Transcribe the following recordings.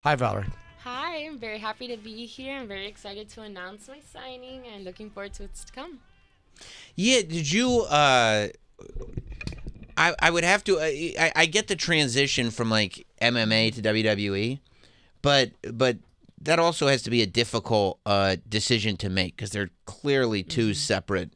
Hi, Valerie. Hi, I'm very happy to be here. I'm very excited to announce my signing and looking forward to what's to come. Yeah, did you I would have to I get the transition from like MMA to WWE, but that also has to be a difficult decision to make because they're clearly two separate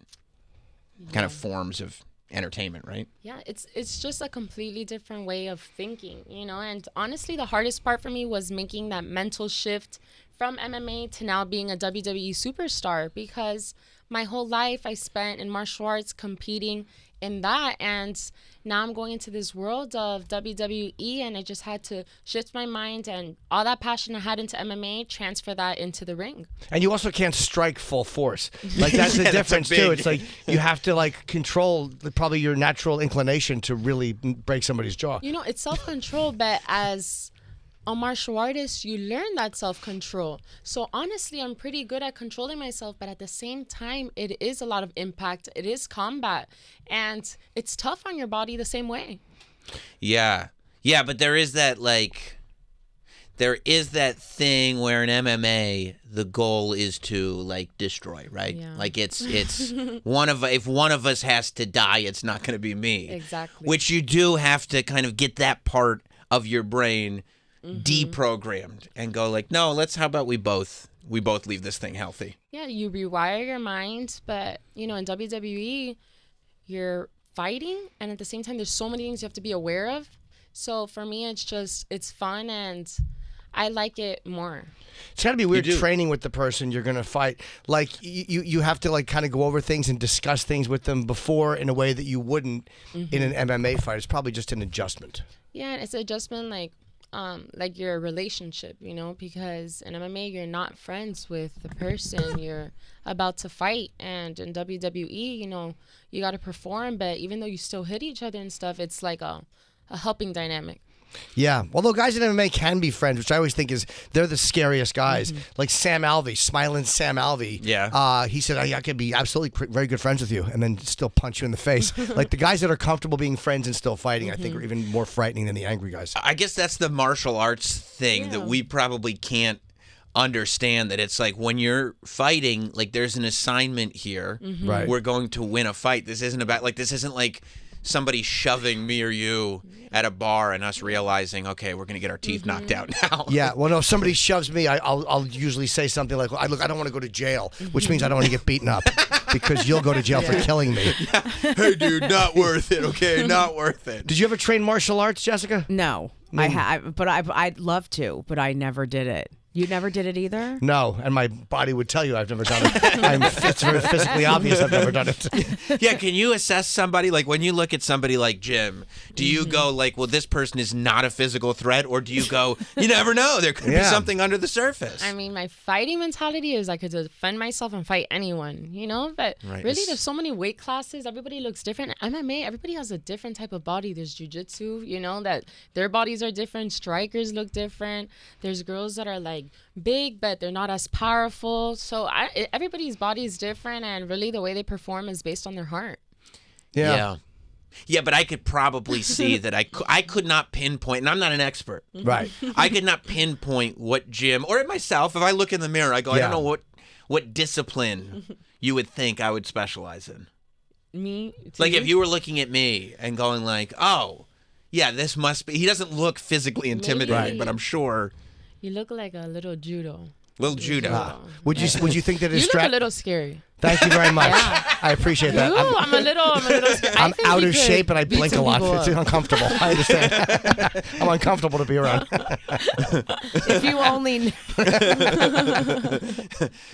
kind of forms of entertainment, right? Yeah, it's just a completely different way of thinking, and honestly the hardest part for me was making that mental shift from MMA to now being a WWE superstar, because my whole life I spent in martial arts competing in that, and now I'm going into this world of WWE, and I just had to shift my mind and all that passion I had into MMA, transfer that into the ring. And you also can't strike full force. Like that's the Yeah, difference that's a big- too. It's like you have to like control probably your natural inclination to really break somebody's jaw. It's self-control, but as a martial artist, you learn that self-control. So honestly, I'm pretty good at controlling myself, but at the same time, it is a lot of impact. It is combat, and it's tough on your body the same way. Yeah, but there is that thing where in MMA the goal is to like destroy, right? Yeah. Like it's if one of us has to die, it's not going to be me. Exactly. Which you do have to kind of get that part of your brain deprogrammed and go like, no, how about we both leave this thing healthy. Yeah, you rewire your mind, but in WWE, you're fighting, and at the same time, there's so many things you have to be aware of. So for me, it's fun, and I like it more. It's got to be weird training with the person you're going to fight. Like you have to like kind of go over things and discuss things with them before in a way that you wouldn't in an MMA fight. It's probably just an adjustment. Yeah, it's an adjustment like your relationship, because in MMA you're not friends with the person you're about to fight, and in WWE, you got to perform, but even though you still hit each other and stuff, it's like a helping dynamic. Yeah, although guys in MMA can be friends, which I always think they're the scariest guys. Like Sam Alvey, smiling Sam Alvey. Yeah. He said, I could be absolutely very good friends with you, and then still punch you in the face. Like the guys that are comfortable being friends and still fighting, I think are even more frightening than the angry guys. I guess that's the martial arts thing that we probably can't understand, that it's like when you're fighting, like there's an assignment here. Right. We're going to win a fight. This isn't like somebody shoving me or you at a bar and us realizing, okay, we're going to get our teeth knocked out now. Yeah, well, no, if somebody shoves me, I'll usually say something like, I don't want to go to jail, which means I don't want to get beaten up because you'll go to jail for killing me. Hey, dude, not worth it, okay? Not worth it. Did you ever train martial arts, Jessica? No, but I'd love to, but I never did it. You never did it either? No, and my body would tell you I've never done it. It's very physically obvious I've never done it. Yeah, can you assess somebody, like when you look at somebody like Jim, do you go like, well, this person is not a physical threat, or do you go, you never know, there could be something under the surface? I mean, my fighting mentality is I could defend myself and fight anyone, but really there's so many weight classes, everybody looks different. MMA, everybody has a different type of body. There's jiu-jitsu, that their bodies are different, strikers look different, there's girls that are like big but they're not as powerful, so everybody's body is different, and really the way they perform is based on their heart. Yeah, but I could probably see that I could not pinpoint, and I'm not an expert, right? I could not pinpoint what Jim, or myself, if I look in the mirror, I go, I don't know what discipline you would think I would specialize in. Me too. Like if you were looking at me and going like, oh yeah, this must be, he doesn't look physically intimidating, but I'm sure you look like a little judo. Little judo. Would you think that you look a little scary? Thank you very much. I appreciate that. I'm a little scared. I'm out of shape and I blink a lot. It's uncomfortable. I understand. I'm uncomfortable to be around. If you only knew.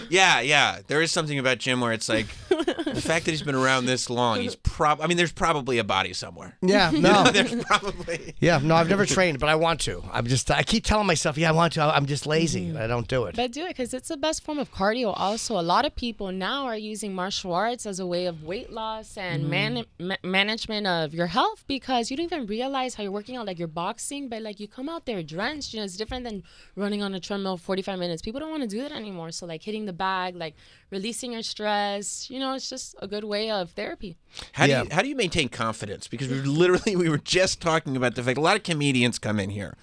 Yeah. There is something about Jim where it's like the fact that he's been around this long, there's probably a body somewhere. Yeah, no. There's probably. Yeah, no, I've never trained, but I want to. I keep telling myself, I want to. I'm just lazy. I don't do it. But do it because it's the best form of cardio also. A lot of people now are using martial arts as a way of weight loss and management of your health, because you don't even realize how you're working out, like you're boxing, but like you come out there drenched. It's different than running on a treadmill 45 minutes. People don't want to do that anymore. So like hitting the bag, like releasing your stress, it's just a good way of therapy. How do you maintain confidence? Because we were just talking about the fact a lot of comedians come in here,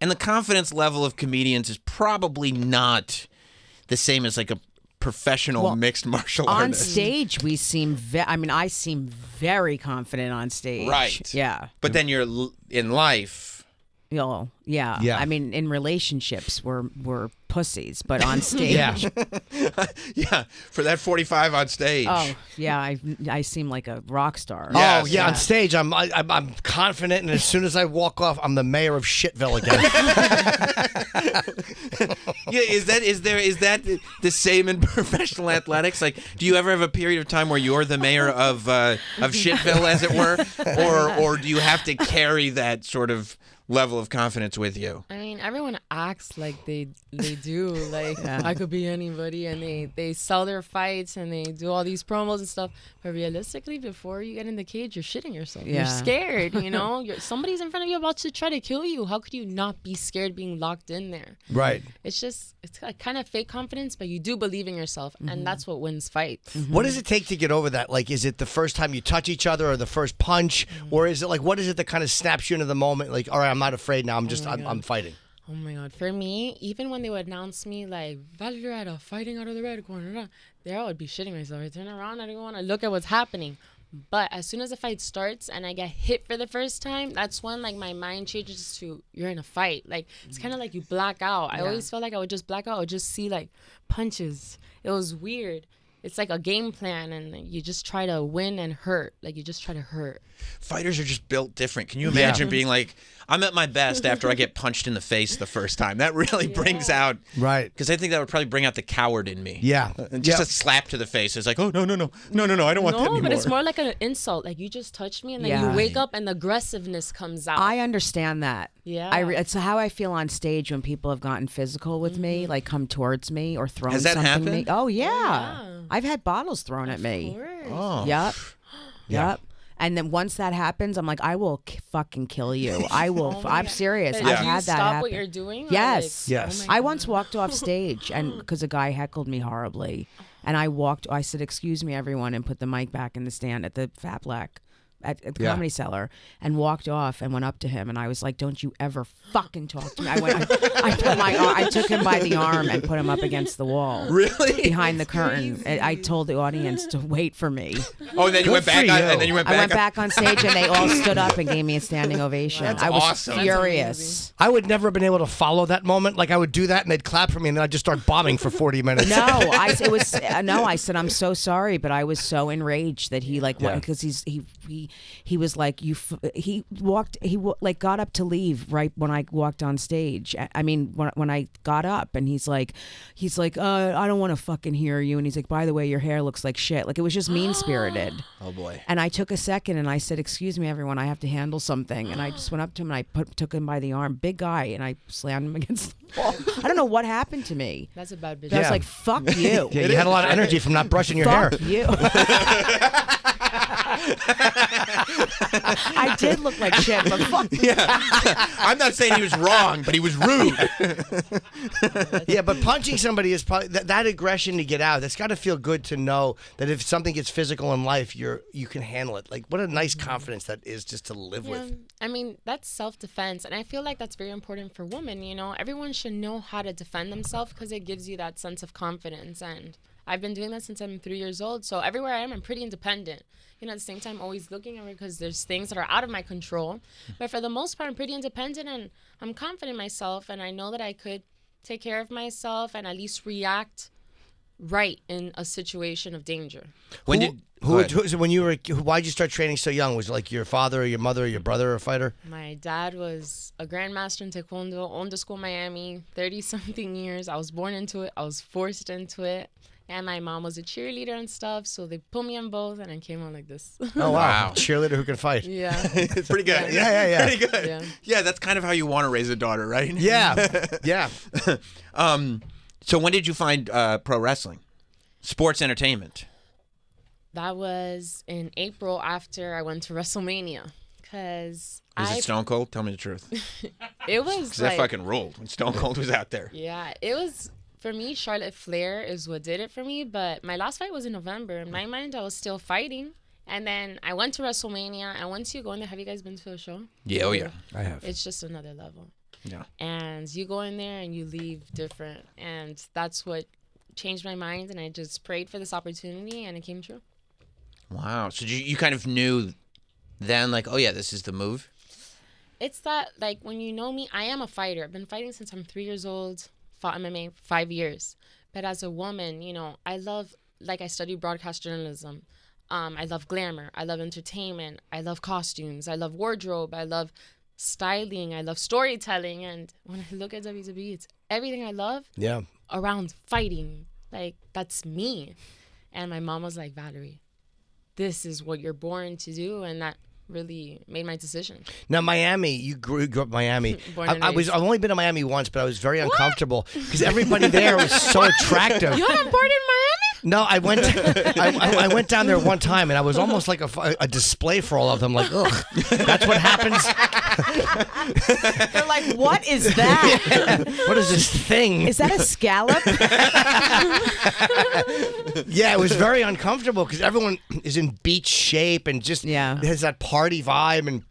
and the confidence level of comedians is probably not the same as like a professional mixed martial on artist. stage we seem I seem very confident on stage, right? Yeah, but then you're in life. yeah. I mean, in relationships we're pussies, but on stage, yeah, for that 45 on stage. Oh yeah, I seem like a rock star. Yes. Oh yeah, on stage I'm confident, and as soon as I walk off, I'm the mayor of Shitville again. Yeah, is that the same in professional athletics? Like, do you ever have a period of time where you're the mayor of Shitville, as it were, or do you have to carry that sort of level of confidence with you? I mean, everyone acts like they do. Like, I could be anybody, and they sell their fights, and they do all these promos and stuff. But realistically, before you get in the cage, you're shitting yourself. Yeah. You're scared, you know? Somebody's in front of you about to try to kill you. How could you not be scared being locked in there? Right. It's a kind of fake confidence, but you do believe in yourself, and that's what wins fights. What does it take to get over that? Like, is it the first time you touch each other, or the first punch, or is it like, what is it that kind of snaps you into the moment? Like, all right, I'm not afraid now. I'm fighting. Oh my God. For me, even when they would announce me like Valerie Loureda fighting out of the red corner, there I would be shitting myself. I turn around, I don't want to look at what's happening. But as soon as the fight starts and I get hit for the first time, that's when like my mind changes to you're in a fight. Like it's kind of like you black out. I always felt like I would just black out. I would just see like punches. It was weird. It's like a game plan, and you just try to win and hurt. Like, you just try to hurt. Fighters are just built different. Can you imagine being like, I'm at my best after I get punched in the face the first time? That really brings out... Right. Because I think that would probably bring out the coward in me. Yeah. And just a slap to the face. It's like, oh, no, I don't want that anymore. No, but it's more like an insult. Like, you just touched me, and then you wake up, and the aggressiveness comes out. I understand that. Yeah. It's how I feel on stage when people have gotten physical with me, like come towards me or thrown Has that something happened? at me. Oh, yeah. Yeah. I've had bottles thrown at me. Oh. Yep. Yep. And then once that happens, I'm like, I will fucking kill you. I will. I'm serious. But I've do you had that stop happen. what you're doing? Or Yes. like, Yes. oh my I God. once walked off stage and because a guy heckled me horribly, and I said, "Excuse me, everyone," and put the mic back in the stand at the Fat Black. At the Comedy Cellar, and walked off and went up to him, and I was like, "Don't you ever fucking talk to me!" I took him by the arm and put him up against the wall, Really? behind the curtain. I told the audience to wait for me. Oh, and then you went back on, and then you went back. I went back on stage, and they all stood up and gave me a standing ovation. That's I was awesome. furious. I would never have been able to follow that moment. Like, I would do that, and they'd clap for me, and then I'd just start bombing for 40 minutes. I said, "I'm so sorry," but I was so enraged that he because he was like, he got up to leave right when I walked on stage. I mean, when I got up, and he's like, I don't want to fucking hear you. And he's like, by the way, your hair looks like shit. Like, it was just mean spirited. Oh boy. And I took a second and I said, excuse me, everyone, I have to handle something. And I just went up to him and I took him by the arm, big guy, and I slammed him against the wall. I don't know what happened to me. That's a bad bitch. I was like, fuck you. Yeah, you had a lot of energy from not brushing your hair. Fuck you. I did look like shit, but fuck. I'm not saying he was wrong, but he was rude. Yeah, but punching somebody is probably that aggression to get out. That's got to feel good to know that if something gets physical in life, you can handle it. Like, what a nice confidence that is just to live with. I mean, that's self-defense, and I feel like that's very important for women. You know, everyone should know how to defend themselves because it gives you that sense of confidence. And I've been doing that since I'm 3 years old. So everywhere I am, I'm pretty independent. You know, at the same time, always looking at her because there's things that are out of my control. But for the most part, I'm pretty independent, and I'm confident in myself, and I know that I could take care of myself and at least react right in a situation of danger. Why'd you start training so young? Was it like your father or your mother or your brother a fighter? My dad was a grandmaster in Taekwondo, owned a school in Miami, 30-something years. I was born into it. I was forced into it. And my mom was a cheerleader and stuff, so they put me on both, and I came out like this. Oh, wow. Cheerleader who can fight. Yeah. It's pretty good. Yeah. Pretty good. Yeah, that's kind of how you want to raise a daughter, right? Yeah. So when did you find pro wrestling? Sports entertainment. That was in April after I went to Wrestlemania. Was it Stone Cold? Tell me the truth. It was Because that fucking ruled when Stone Cold was out there. Yeah, it was For me, Charlotte Flair is what did it for me. But my last fight was in November. In my mind, I was still fighting. And then I went to Wrestlemania. And once you go in there, have you guys been to a show? Yeah, oh yeah. I have. It's just another level. Yeah. And you go in there and you leave different. And that's what changed my mind. And I just prayed for this opportunity and it came true. Wow. So you kind of knew then, like, oh yeah, this is the move? It's that, like, when you know me, I am a fighter. I've been fighting since I'm 3 years old, fought MMA 5 years. But as a woman, you know, I love, like, I studied broadcast journalism. I love glamour. I love entertainment. I love costumes. I love wardrobe. I love styling. I love storytelling. And when I look at WWE, it's everything I love around fighting. Like, that's me. And my mom was like, Valerie, this is what you're born to do. And that really made my decision. Now, Miami, you grew up in Miami. I've only been to Miami once, but I was very uncomfortable because everybody there was so attractive. You haven't born in Miami? No, I went. I went down there one time, and I was almost like a display for all of them. Like, ugh, that's what happens. They're like, what is that? Yeah. What is this thing? Is that a scallop? Yeah, it was very uncomfortable because everyone is in beach shape and just has that party vibe. And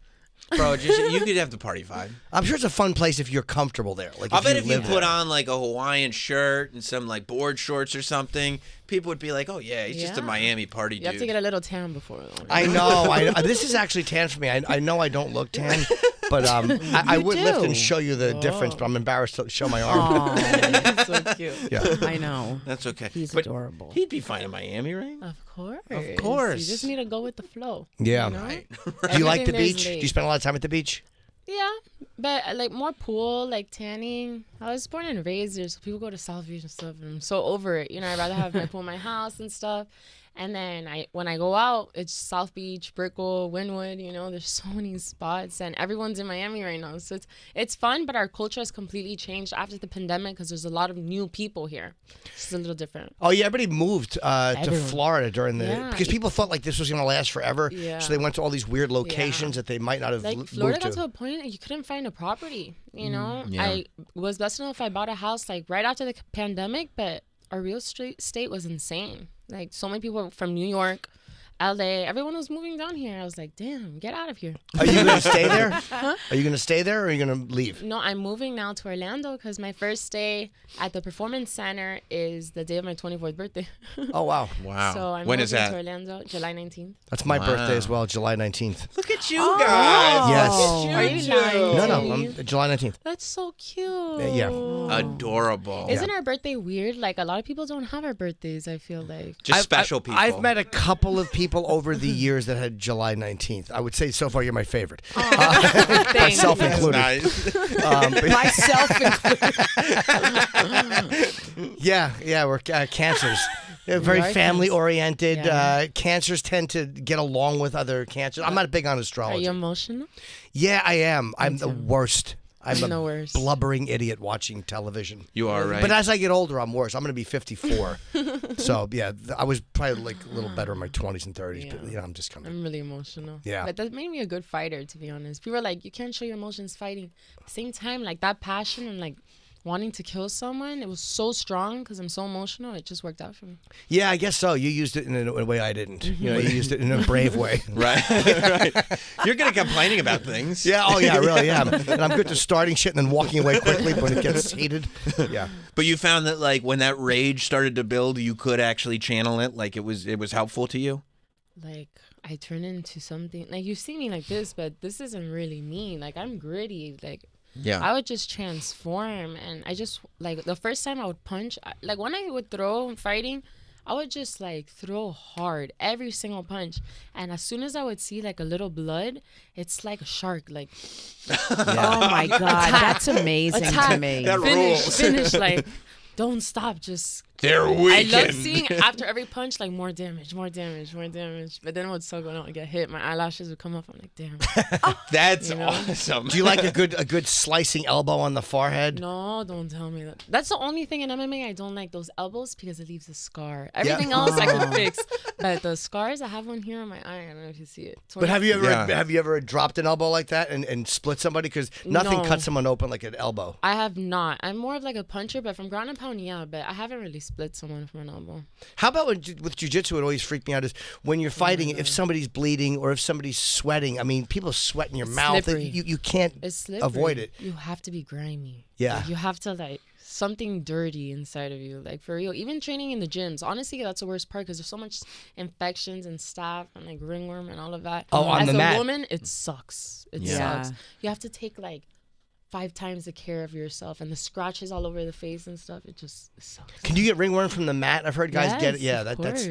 Bro, you could have the party vibe. I'm sure it's a fun place if you're comfortable there. Like, I bet if you put on like a Hawaiian shirt and some like board shorts or something, people would be like, "Oh yeah, he's just a Miami party dude." You have to get a little tan before. I know. This is actually tan for me. I know I don't look tan, but I would lift and show you the difference. But I'm embarrassed to show my arm. That's so cute. Yeah, I know. That's okay. He's adorable. He'd be fine in Miami, right? Of course. Of course. You just need to go with the flow. Yeah. You know? Right. Do you like the Everything beach? there's Do you spend a lot of time at the beach? Yeah, but like more pool, like tanning. I was born and raised there, so people go to South Beach and stuff, and I'm so over it. You know, I'd rather have my pool in my house and stuff. And then when I go out, it's South Beach, Brickell, Wynwood. You know, there's so many spots, and everyone's in Miami right now, so it's fun. But our culture has completely changed after the pandemic because there's a lot of new people here. It's a little different. Oh yeah, everybody moved to Florida during because people thought like this was going to last forever. Yeah. So they went to all these weird locations that they might not have Like Florida moved got to a point that you couldn't find a property. You know, Yeah. I was blessed enough I bought a house like right after the pandemic, but our real estate was insane. Like, so many people from New York, LA, everyone was moving down here. I was like, damn, get out of here. Are you going to stay there? Huh? Are you going to stay there or are you going to leave? No, I'm moving now to Orlando because my first day at the Performance Center is the day of my 24th birthday. Oh, wow. Wow. So I'm when moving is that? to Orlando, July 19th. That's my birthday as well, July 19th. Look at you guys. Yes. Are you lying? No, I'm July 19th. That's so cute. Yeah. Adorable. Isn't our birthday weird? Like, a lot of people don't have our birthdays, I feel like. Just special people. I've met a couple of people over the years that had July 19th. I would say so far you're my favorite. Myself included. Nice. Myself included. Yeah, we're cancers. They're very family-oriented. Yeah. Cancers tend to get along with other cancers. I'm not big on Are astrology. you emotional? Yeah, I am. I'm the worst. I'm the a worst. blubbering idiot watching television. You are right. But as I get older, I'm worse. I'm going to be 54. So, yeah, I was probably like a little better in my 20s and 30s. But, I'm just coming. I'm really emotional. Yeah. But that made me a good fighter, to be honest. People are like, you can't show your emotions fighting. At the same time, like, that passion and, like, wanting to kill someone, it was so strong because I'm so emotional. It just worked out for me. Yeah, I guess so. You used it in a way I didn't. You used it in a brave way. Right. Right. You're good at complaining about things. Yeah, I really am. And I'm good to starting shit and then walking away quickly when it gets heated. Yeah. But you found that, like, when that rage started to build, you could actually channel it. Like, it was helpful to you. Like, I turn into something. Like, you see me like this, but this isn't really me. Like, I'm gritty. Like, yeah. I would just transform. And I just, like, the first time I would punch, like, when I would throw fighting, I would just, like, throw hard every single punch. And as soon as I would see, like, a little blood, it's like a shark. Like, Oh my God, that's amazing to me. That rules. finish, like, don't stop, just They're I weakened. love seeing after every punch, like, more damage. But then it would still go down and get hit. My eyelashes would come up. I'm like, damn. That's awesome. Do you like a good slicing elbow on the forehead? No, don't tell me that. That's the only thing in MMA I don't like, those elbows, because it leaves a scar. Everything else I could fix. But the scars, I have one here on my eye. I don't know if you see it. But have you ever dropped an elbow like that and split somebody? Because nothing cuts someone open like an elbow. I have not. I'm more of like a puncher, but from ground and pound, yeah. But I haven't really split someone from an elbow. How about with jiu-jitsu, it always freaked me out is when you're fighting, if somebody's bleeding or if somebody's sweating. I mean, people sweat in your mouth. Slippery. You can't avoid it. You have to be grimy. Yeah. Like, you have to, like, something dirty inside of you. Like, for real. Even training in the gyms. Honestly, that's the worst part because there's so much infections and staph and, like, ringworm and all of that. Oh, on the mat. As a woman, it sucks. It sucks. You have to take, like, 5 times the care of yourself, and the scratches all over the face and stuff. It just sucks. Can you get ringworm from the mat? I've heard guys get it. Yeah, of course.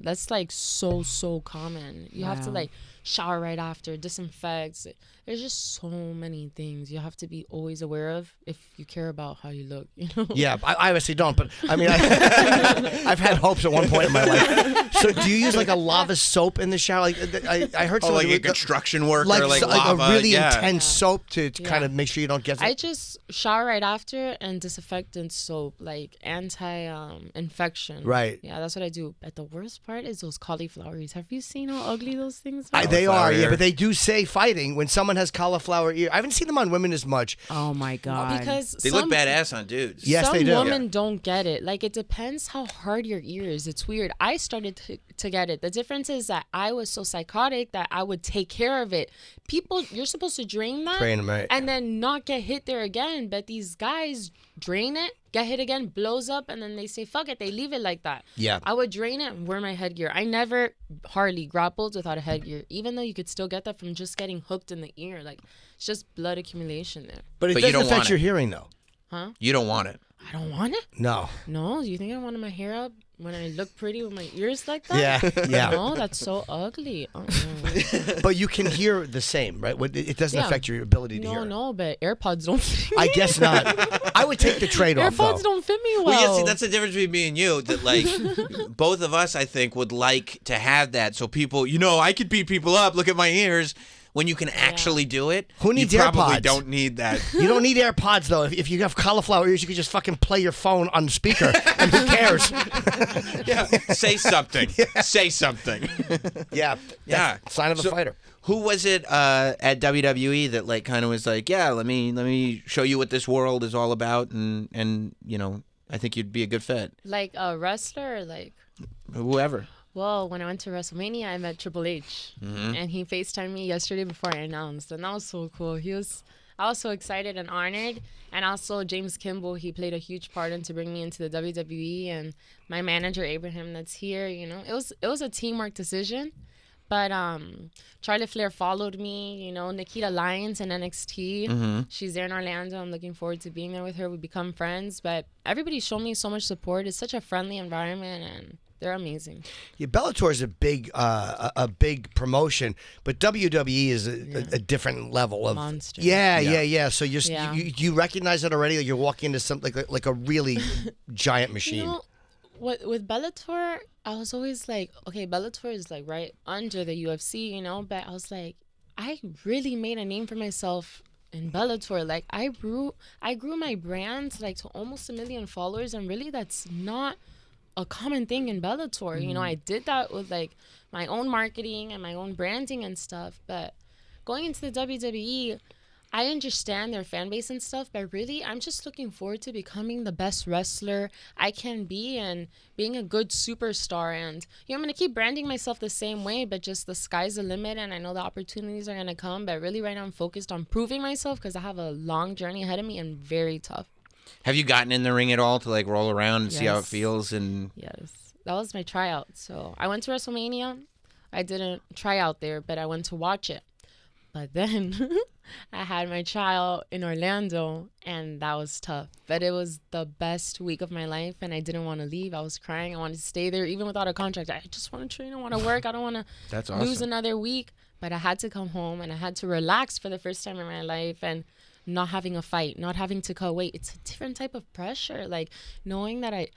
That's like so common. You have to like shower right after, disinfect. There's just so many things you have to be always aware of if you care about how you look. You know? Yeah, I obviously don't, but I mean, I've had hopes at one point in my life. So, do you use like a lava soap in the shower? Like I heard something like a construction worker, like lava, a really yeah. intense soap to kind of make sure you don't get. I just shower right after and disinfectant soap, like anti-infection. Right. Yeah, that's what I do. But the worst part is those cauliflowers. Have you seen how ugly those things They are? are, yeah, but they do say fighting when someone has cauliflower ear. I haven't seen them on women as much. Oh my God. Because They look badass on dudes. Yes, they do. Some women don't get it. Like, it depends how hard your ear is. It's weird. I started to get it. The difference is that I was so psychotic that I would take care of it. People, you're supposed to drain that. Drain them, right. And then not get hit there again. But these guys drain it, get hit again, blows up, and then they say, fuck it. They leave it like that. Yeah. I would drain it and wear my headgear. I never hardly grappled without a headgear, even though you could still get that from just getting hooked in the ear. Like, it's just blood accumulation there. But it But you doesn't don't affect want your it. hearing, though. Huh? You don't want it. I don't want it? No. No, you think I wanted my hair up when I look pretty with my ears like that? Yeah. No, that's so ugly. But you can hear the same, right? It doesn't Yeah. affect your ability to hear. No, but AirPods don't fit me. I guess not. I would take the trade-off, AirPods though. don't fit me well. Well, yeah, see, that's the difference between me and you. That like both of us, I think, would like to have that. So people, I could beat people up. Look at my ears. When you can actually do it, Who needs you probably AirPods? don't need that. You don't need AirPods, though. If you have cauliflower ears, you can just fucking play your phone on the speaker, and who cares? Yeah, say something. Say something. Yeah. Sign of a fighter. Who was it at WWE that like kind of was like, yeah, let me show you what this world is all about, and I think you'd be a good fit. Like a wrestler, or like. Whoever. Well, when I went to Wrestlemania, I met Triple H, and he FaceTimed me yesterday before I announced, and that was so cool. I was so excited and honored, and also James Kimball, he played a huge part to bring me into the WWE, and my manager Abraham, that's here. It was a teamwork decision, but Charlotte Flair followed me. Nikita Lyons in NXT, she's there in Orlando. I'm looking forward to being there with her. We become friends, but everybody showed me so much support. It's such a friendly environment, and they're amazing. Yeah, Bellator is a big promotion, but WWE is a different level of monster. Yeah. So you recognize it already. Like you're walking into something like a really giant machine. With Bellator, I was always like, okay, Bellator is like right under the UFC, but I was like, I really made a name for myself in Bellator. Like I grew my brand like to almost 1 million followers, and really that's not a common thing in Bellator. I did that with like my own marketing and my own branding and stuff, but going into the WWE, I understand their fan base and stuff, but really I'm just looking forward to becoming the best wrestler I can be and being a good superstar. And I'm going to keep branding myself the same way, but just the sky's the limit, and I know the opportunities are going to come, but really right now I'm focused on proving myself because I have a long journey ahead of me and very tough. Have you gotten in the ring at all to like roll around and see how it feels? And yes, that was my tryout. So I went to Wrestlemania. I didn't try out there, but I went to watch it. But then I had my child in Orlando, and that was tough. But it was the best week of my life, and I didn't want to leave. I was crying. I wanted to stay there even without a contract. I just want to train. I want to work. I don't want to lose another week. But I had to come home, and I had to relax for the first time in my life. And not having a fight, not having to cut weight. It's a different type of pressure. Like knowing that I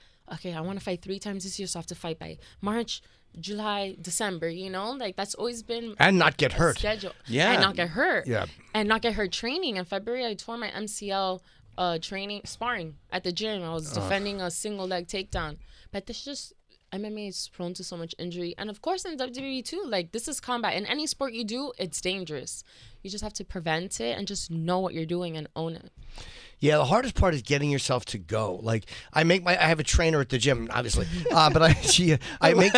want to fight 3 times this year, so I have to fight by March, July, December, you know? Like that's always been and not get hurt. Schedule. Yeah. And not get hurt. Yeah. And not get hurt training. In February, I tore my MCL sparring at the gym. I was defending a single leg takedown. But this just MMA is prone to so much injury. And of course in WWE too, like this is combat. In any sport you do, it's dangerous. You just have to prevent it and just know what you're doing and own it. Yeah, the hardest part is getting yourself to go. Like I have a trainer at the gym, obviously, but I make.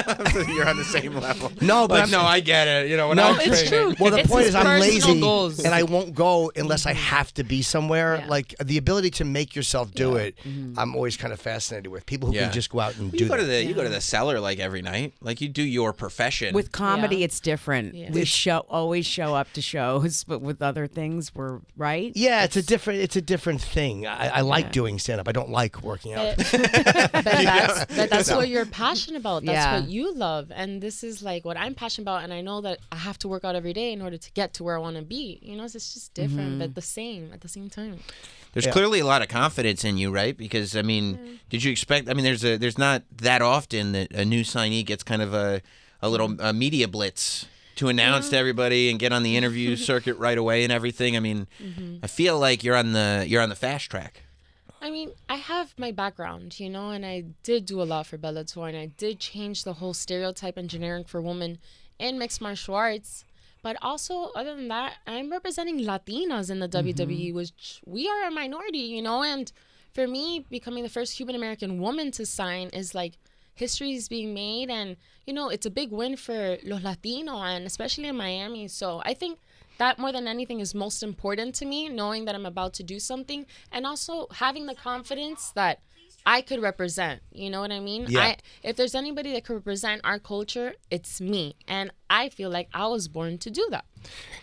You're on the same level. No, but I get it. You know, when No, I'm it's training. true. Well, the It's point his is I'm personal lazy goals. and I won't go unless I have to be somewhere. Yeah. Like the ability to make yourself do it, I'm always kind of fascinated with people who can just go out and do that. You go to the cellar like every night. Like you do your profession. With comedy, Yeah. it's different. Yeah. We always show up to shows, but with other things, we're right. Yeah, it's a different thing. I like doing stand-up. I don't like working out. But that's what you're passionate about. That's Yeah. what you love. And this is like what I'm passionate about. And I know that I have to work out every day in order to get to where I want to be. You know, it's just different, but the same at the same time. There's clearly a lot of confidence in you, right? Because I mean, did you expect? I mean, there's not that often that a new signee gets kind of a little media blitz to announce to everybody and get on the interview circuit right away and everything. I mean, I feel like you're on the fast track. I mean, I have my background, you know, and I did do a lot for Bellator, and I did change the whole stereotype and generic for women in mixed martial arts. But also, other than that, I'm representing Latinas in the WWE, which we are a minority, you know, and for me, becoming the first Cuban American woman to sign is like history is being made, and, you know, it's a big win for los Latinos, and especially in Miami. So I think that more than anything is most important to me, knowing that I'm about to do something and also having the confidence that I could represent. You know what I mean? Yeah. If there's anybody that could represent our culture, it's me. And I feel like I was born to do that.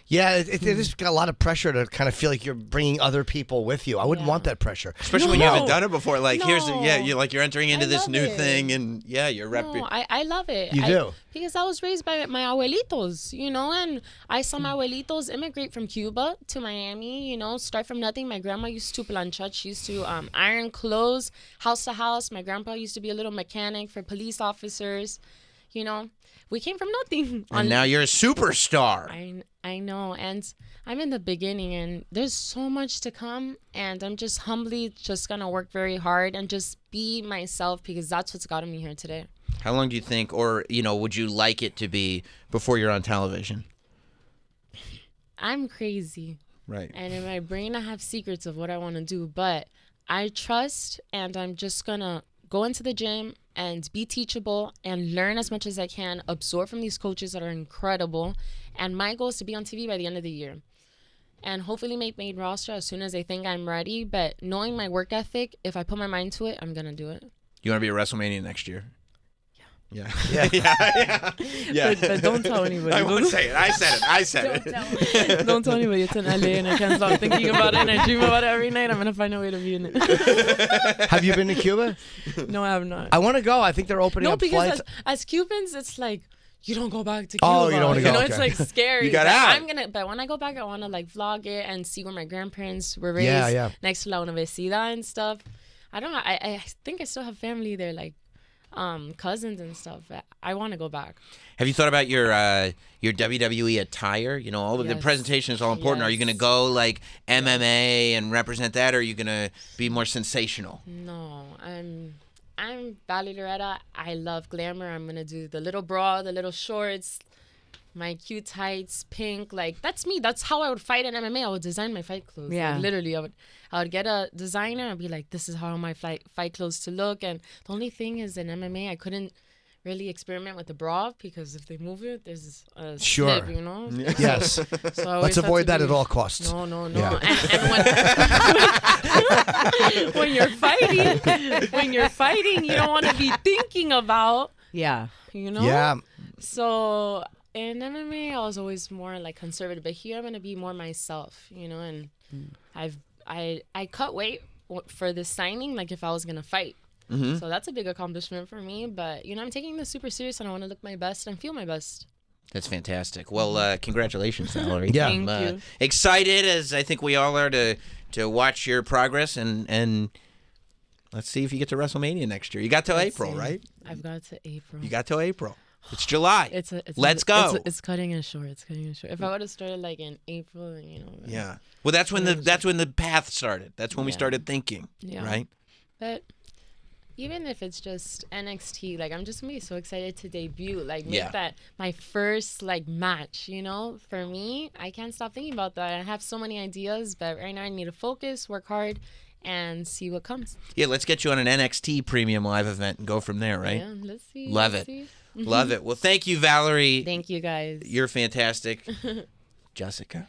Yeah, it has got a lot of pressure to kind of feel like you're bringing other people with you. I wouldn't want that pressure. Especially when you haven't done it before. Like No. you're entering into I this love new it. thing, and you're No, I love it. You do? Because I was raised by my abuelitos, you know, and I saw my abuelitos immigrate from Cuba to Miami, you know, start from nothing. My grandma used to planchar. She used to iron clothes house to house. My grandpa used to be a little mechanic for police officers, you know. We came from nothing. and now you're a superstar. I know, and I'm in the beginning, and there's so much to come, and I'm just humbly just gonna work very hard and just be myself, because that's what's gotten me here today. How long do you think, or would you like it to be before you're on television? I'm crazy, Right. and in my brain I have secrets of what I want to do, but I trust, and I'm just gonna go into the gym and be teachable and learn as much as I can, absorb from these coaches that are incredible. And my goal is to be on TV by the end of the year and hopefully make main roster as soon as I think I'm ready. But knowing my work ethic, if I put my mind to it, I'm going to do it. You want to be at WrestleMania next year? Yeah. But don't tell anybody. I won't say it. I said it. Don't tell anybody. It's in LA and I can't stop thinking about it and I dream about it every night. I'm going to find a way to be in it. Have you been to Cuba? No, I have not. I want to go. I think they're opening No, up because flights. as Cubans, it's like, you don't go back to Cuba. Oh, you don't wanna go, You know, okay. it's like scary. You got But out. But when I go back, I want to like vlog it and see where my grandparents were raised. Yeah. Next to La Universidad and stuff. I don't know. I think I still have family there, like cousins and stuff. I want to go back. Have you thought about your WWE attire? All of the Yes. presentation is all important. Are you Yes. going to go like MMA and represent that, or are you going to be more sensational? No, I'm Valerie Loureda. I love glamour. I'm gonna do the little bra, the little shorts, my cute tights, pink. Like that's me. That's how I would fight in MMA. I would design my fight clothes. Yeah. Like, literally, I would get a designer and be like, this is how I want my fight clothes to look. And the only thing is in MMA, I couldn't really experiment with the bra because if they move it, there's a Sure. slip, you know. Yes. So I Let's always had avoid to that be- at all costs. No. Yeah. And when you're fighting, you don't want to be thinking about, Yeah. you know. Yeah. So in MMA, I was always more like conservative, but here I'm gonna be more myself, you know. And I cut weight for this signing, like if I was gonna fight. So that's a big accomplishment for me. But I'm taking this super serious, and I want to look my best and feel my best. That's fantastic. Well, congratulations, Valerie. Yeah. I'm Thank you. excited, as I think we all are, to watch your progress, and let's see if you get to WrestleMania next year. You got till April, right? I've got to April. You got till April. It's July. Let's go. go. It's cutting it short. It's cutting it short. If I would have started like in April, then, Yeah. Well, that's when the path started. That's when we started thinking, right? But even if it's just NXT, like, I'm just gonna be so excited to debut, like, make that my first like match. For me, I can't stop thinking about that. I have so many ideas, but right now I need to focus, work hard, and see what comes. Yeah, let's get you on an NXT premium live event and go from there, right? Yeah, let's see. Love it. Love it. Well, thank you, Valerie. Thank you, guys. You're fantastic. Jessica,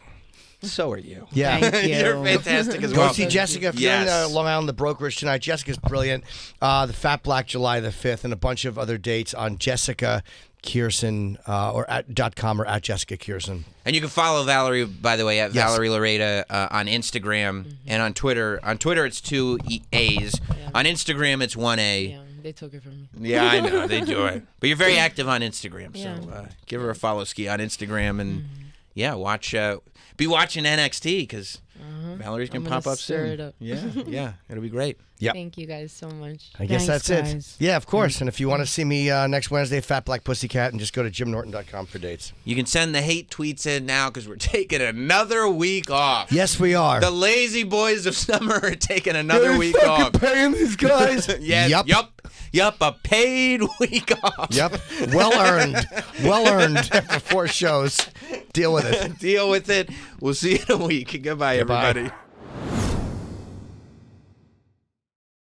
so are you. Yeah. Thank you. You're fantastic as Go well. see Jessica if you're in Yes. Long Island, the brokerage tonight. Jessica's brilliant. The Fat Black, July the 5th, and a bunch of other dates on Jessica Kierson or @.com or @Jessica Kierson. And you can follow Valerie, by the way, at Valerie Loureda on Instagram and on Twitter. On Twitter, it's 2 A's. On Instagram, it's 1 A. Yeah, they took it from me. Yeah, I know. They do it. But you're very active on Instagram, Yeah. so give her a follow, Ski, on Instagram. And, watch. Be watching NXT, because Valerie's going to pop up stir soon. it up. Yeah. It'll be great. Yep. Thank you guys so much. I guess Thanks, that's guys. it. Yeah, of course. And if you want to see me next Wednesday, Fat Black Pussycat, and just go to jimnorton.com for dates. You can send the hate tweets in now, because we're taking another week off. Yes, we are. The lazy boys of summer are taking another week off. Paying these guys. Yes. Yup. A paid week off. Yep. Well earned. Well earned after 4 shows. Deal with it. Deal with it. We'll see you in a week. Goodbye. Goodbye. Everybody.